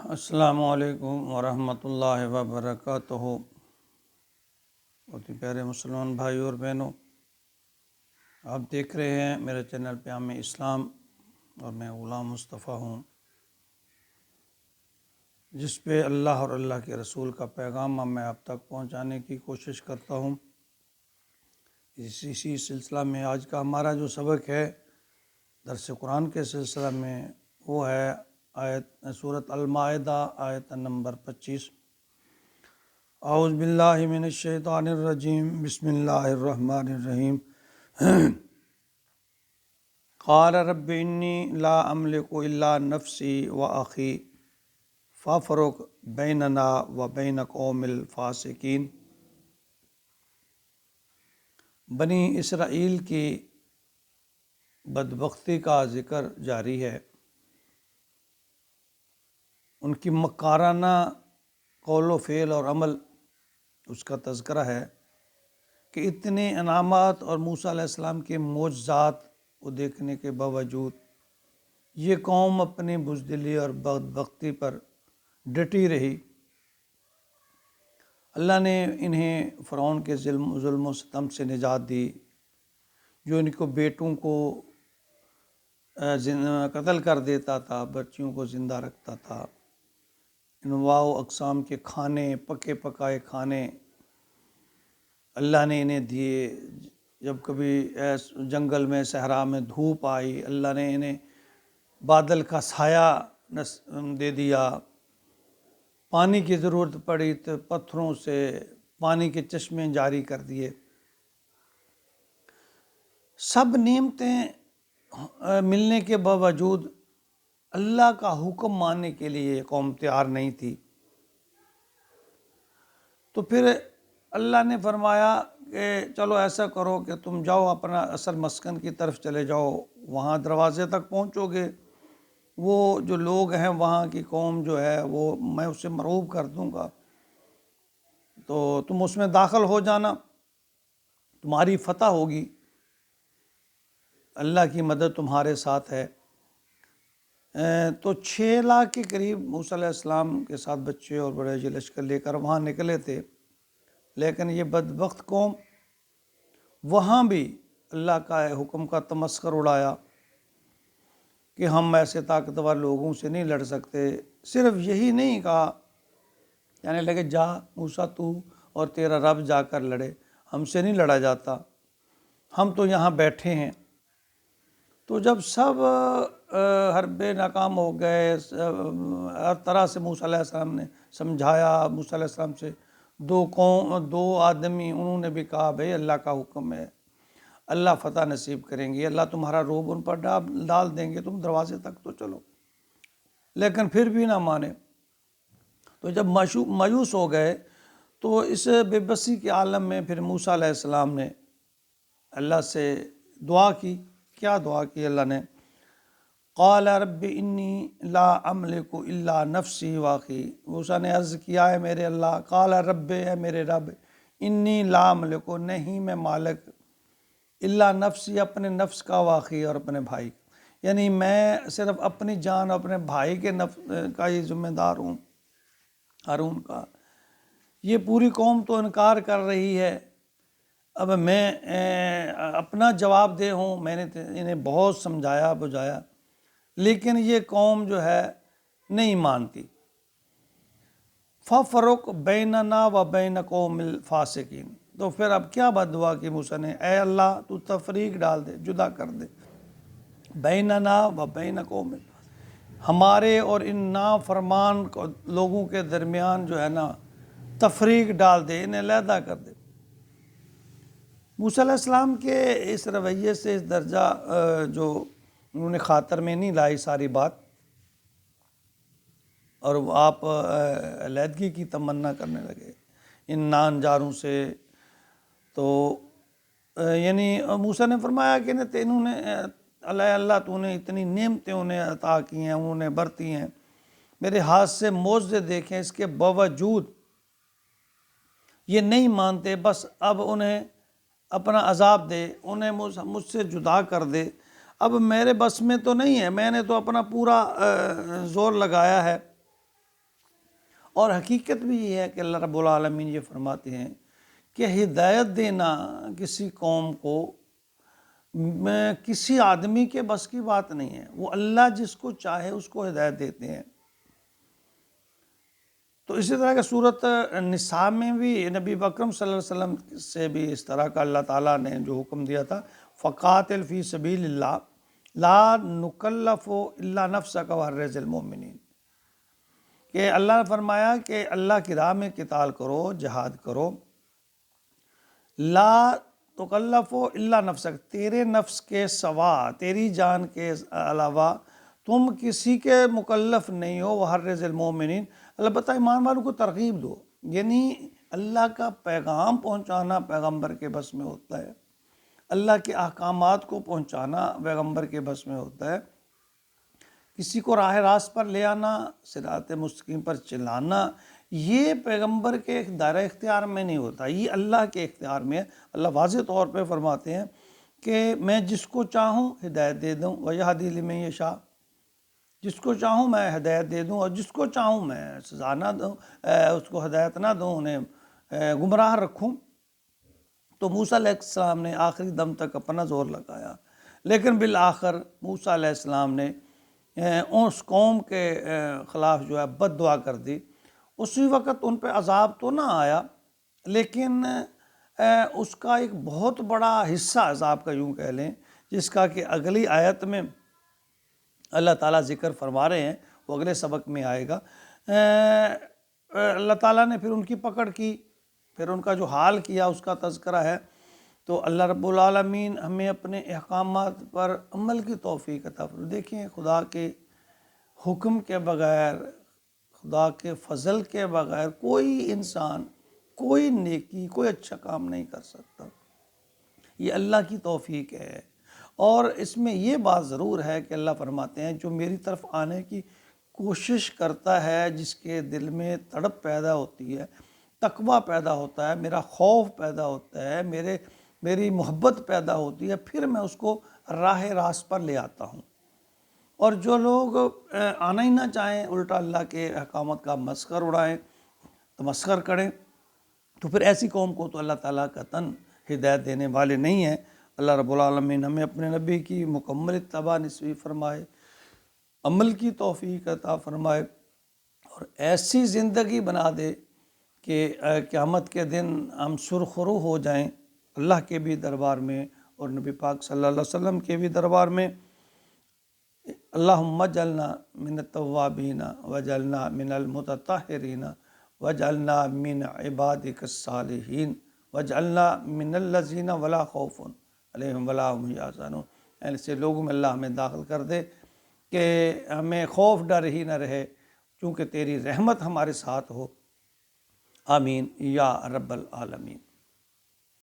السلام علیکم ورحمۃ اللہ وبرکاتہ۔ بہت ہی پیارے مسلمان بھائی اور بہنوں، آپ دیکھ رہے ہیں میرے چینل پیام اسلام اور میں غلام مصطفیٰ ہوں، جس پہ اللہ اور اللہ کے رسول کا پیغام میں آپ تک پہنچانے کی کوشش کرتا ہوں۔ اسی سلسلہ میں آج کا ہمارا جو سبق ہے درس قرآن کے سلسلہ میں، وہ ہے سورۃ المائدہ آیت نمبر 25۔ اعوذ باللہ من الشیطان الرجیم، بسم اللہ الرحمن الرحیم۔ قال رب انی لا املک الا نفسی و اخی فافرق بیننا و بین قوم الفاسقین۔ بنی اسرائیل کی بدبختی کا ذکر جاری ہے، ان کی مکارانہ قول و فعل اور عمل، اس کا تذکرہ ہے کہ اتنے انعامات اور موسیٰ علیہ السلام کے معجزات کو دیکھنے کے باوجود یہ قوم اپنی بزدلی اور بدبختی پر ڈٹی رہی۔ اللہ نے انہیں فرعون کے ظلم و ستم سے نجات دی، جو ان کو بیٹوں کو قتل کر دیتا تھا، بچیوں کو زندہ رکھتا تھا۔ انواع و اقسام کے کھانے، پکے پکائے کھانے اللہ نے انہیں دیے۔ جب کبھی جنگل میں صحرا میں دھوپ آئی، اللہ نے انہیں بادل کا سایہ دے دیا۔ پانی کی ضرورت پڑی تو پتھروں سے پانی کے چشمے جاری کر دیے۔ سب نعمتیں ملنے کے باوجود اللہ کا حکم ماننے کے لیے یہ قوم تیار نہیں تھی۔ تو پھر اللہ نے فرمایا کہ چلو ایسا کرو کہ تم جاؤ اپنا اصل مسکن کی طرف چلے جاؤ، وہاں دروازے تک پہنچو گے، وہ جو لوگ ہیں وہاں کی قوم جو ہے وہ میں اسے مرعوب کر دوں گا، تو تم اس میں داخل ہو جانا، تمہاری فتح ہوگی، اللہ کی مدد تمہارے ساتھ ہے۔ تو 6 لاکھ کے قریب موسیٰ علیہ السلام کے ساتھ بچے اور بڑے لشکر لے کر وہاں نکلے تھے، لیکن یہ بدبخت قوم وہاں بھی اللہ کا حکم کا تمسخر اڑایا کہ ہم ایسے طاقتور لوگوں سے نہیں لڑ سکتے۔ صرف یہی نہیں کہا، یعنی لگے جا موسیٰ تو اور تیرا رب جا کر لڑے، ہم سے نہیں لڑا جاتا، ہم تو یہاں بیٹھے ہیں۔ تو جب سب حربے ناکام ہو گئے، ہر طرح سے موسیٰ علیہ السلام نے سمجھایا، موسیٰ علیہ السلام سے دو آدمی انہوں نے بھی کہا بھئی اللہ کا حکم ہے، اللہ فتح نصیب کریں گے، اللہ تمہارا روب ان پر ڈال دیں گے، تم دروازے تک تو چلو، لیکن پھر بھی نہ مانے۔ تو جب مایوس ہو گئے تو اس بے بسی کے عالم میں پھر موسیٰ علیہ السلام نے اللہ سے دعا کی۔ کیا دعا کی اللہ نے؟ قال رب انی لا املک الا نفسی واخی۔ موسیٰ نے عرض کیا ہے میرے اللہ، قال رب، اے میرے رب، انی لا املک، نہیں میں مالک، الا نفسی، اپنے نفس کا، واخی، اور اپنے بھائی، یعنی میں صرف اپنی جان، اپنے بھائی کے کا ہی ذمہ دار ہوں، ہارون کا۔ یہ پوری قوم تو انکار کر رہی ہے، اب میں اپنا جواب دے ہوں، میں نے انہیں بہت سمجھایا بجھایا، لیکن یہ قوم جو ہے نہیں مانتی۔ فَفَرُقْ بَيْنَنَا وَبَيْنَ قَوْمِ الْفَاسِقِينَ۔ تو پھر اب کیا بد دعا کی موسیٰ نے؟ اے اللہ تو تفریق ڈال دے، جدا کر دے، بیننا و بین قوم، ہمارے اور ان نافرمان لوگوں کے درمیان جو ہے نا تفریق ڈال دے، انہیں علیحدہ کر دے۔ موسیٰ علیہ السلام کے اس رویے سے، اس درجہ جو انہوں نے خاطر میں نہیں لائی ساری بات، اور آپ علیحدگی کی تمنا کرنے لگے ان نانجاروں سے، تو یعنی موسیٰ نے فرمایا کہ انہوں نے اللہ تو نے اتنی نعمتیں انہیں عطا کی ہیں، انہوں نے برتی ہیں، میرے ہاتھ سے معجزے دیکھیں، اس کے باوجود یہ نہیں مانتے، بس اب انہیں اپنا عذاب دے، انہیں مجھ سے جدا کر دے۔ اب میرے بس میں تو نہیں ہے، میں نے تو اپنا پورا زور لگایا ہے، اور حقیقت بھی یہ ہے کہ اللہ رب العالمین یہ فرماتے ہیں کہ ہدایت دینا کسی قوم کو کسی آدمی کے بس کی بات نہیں ہے، وہ اللہ جس کو چاہے اس کو ہدایت دیتے ہیں۔ تو اسی طرح کہ صورت نساء میں بھی نبی اکرم صلی اللہ علیہ وسلم سے بھی اس طرح کا اللہ تعالیٰ نے جو حکم دیا تھا، فقاتل فی سبیل اللہ لا نکلف الا نفسک وحرز المؤمنین، کہ اللہ نے فرمایا کہ اللہ کی راہ میں قتال کرو، جہاد کرو، لا تکلف الا نفسک، تیرے نفس کے سوا، تیری جان کے علاوہ تم کسی کے مکلف نہیں ہو، وحرز المؤمنین، البتہ ایمان والوں کو ترغیب دو، یعنی اللہ کا پیغام پہنچانا پیغمبر کے بس میں ہوتا ہے، اللہ کے احکامات کو پہنچانا پیغمبر کے بس میں ہوتا ہے، کسی کو راہ راست پر لے آنا، صراط مستقیم پر چلانا، یہ پیغمبر کے دائرہ اختیار میں نہیں ہوتا، یہ اللہ کے اختیار میں ہے۔ اللہ واضح طور پہ فرماتے ہیں کہ میں جس کو چاہوں ہدایت دے دوں، وَيَهْدِي لِمَن يَشَاءُ، جس کو چاہوں میں ہدایت دے دوں، اور جس کو چاہوں میں سزا نہ دوں، اس کو ہدایت نہ دوں، انہیں گمراہ رکھوں۔ تو موسیٰ علیہ السلام نے آخری دم تک اپنا زور لگایا، لیکن بالآخر موسیٰ علیہ السلام نے اس قوم کے خلاف جو ہے بد دعا کر دی۔ اسی وقت ان پہ عذاب تو نہ آیا، لیکن اس کا ایک بہت بڑا حصہ عذاب کا یوں کہہ لیں، جس کا کہ اگلی آیت میں اللہ تعالیٰ ذکر فرما رہے ہیں، وہ اگلے سبق میں آئے گا۔ اللہ تعالیٰ نے پھر ان کی پکڑ کی، پھر ان کا جو حال کیا اس کا تذکرہ ہے۔ تو اللہ رب العالمین ہمیں اپنے احکامات پر عمل کی توفیق عطا فرمائے۔ دیکھیں، خدا کے حکم کے بغیر، خدا کے فضل کے بغیر کوئی انسان کوئی نیکی، کوئی اچھا کام نہیں کر سکتا، یہ اللہ کی توفیق ہے۔ اور اس میں یہ بات ضرور ہے کہ اللہ فرماتے ہیں جو میری طرف آنے کی کوشش کرتا ہے، جس کے دل میں تڑپ پیدا ہوتی ہے، تقویٰ پیدا ہوتا ہے، میرا خوف پیدا ہوتا ہے، میری محبت پیدا ہوتی ہے، پھر میں اس کو راہ راست پر لے آتا ہوں۔ اور جو لوگ آنا ہی نہ چاہیں، الٹا اللہ کے احکامات کا مسخر اڑائیں، تمسخر کریں، تو پھر ایسی قوم کو تو اللہ تعالیٰ قطعاً ہدایت دینے والے نہیں ہیں۔ اللہ رب العالمین ہمیں اپنے نبی کی مکمل اتباع نصیب فرمائے، عمل کی توفیق عطا فرمائے، اور ایسی زندگی بنا دے کہ قیامت کے دن ہم سرخرو ہو جائیں اللہ کے بھی دربار میں اور نبی پاک صلی اللہ علیہ وسلم کے بھی دربار میں۔ اللہم اجعلنا من التوابین واجعلنا من المتطہرین واجعلنا من عبادک الصالحین واجعلنا من الذین ولا خوف علیہم ولا هم یحزنون، ایسے لوگوں میں اللہ ہمیں داخل کر دے کہ ہمیں خوف ڈر ہی نہ رہے، چونکہ تیری رحمت ہمارے ساتھ ہو۔ آمین یا رب العالمین۔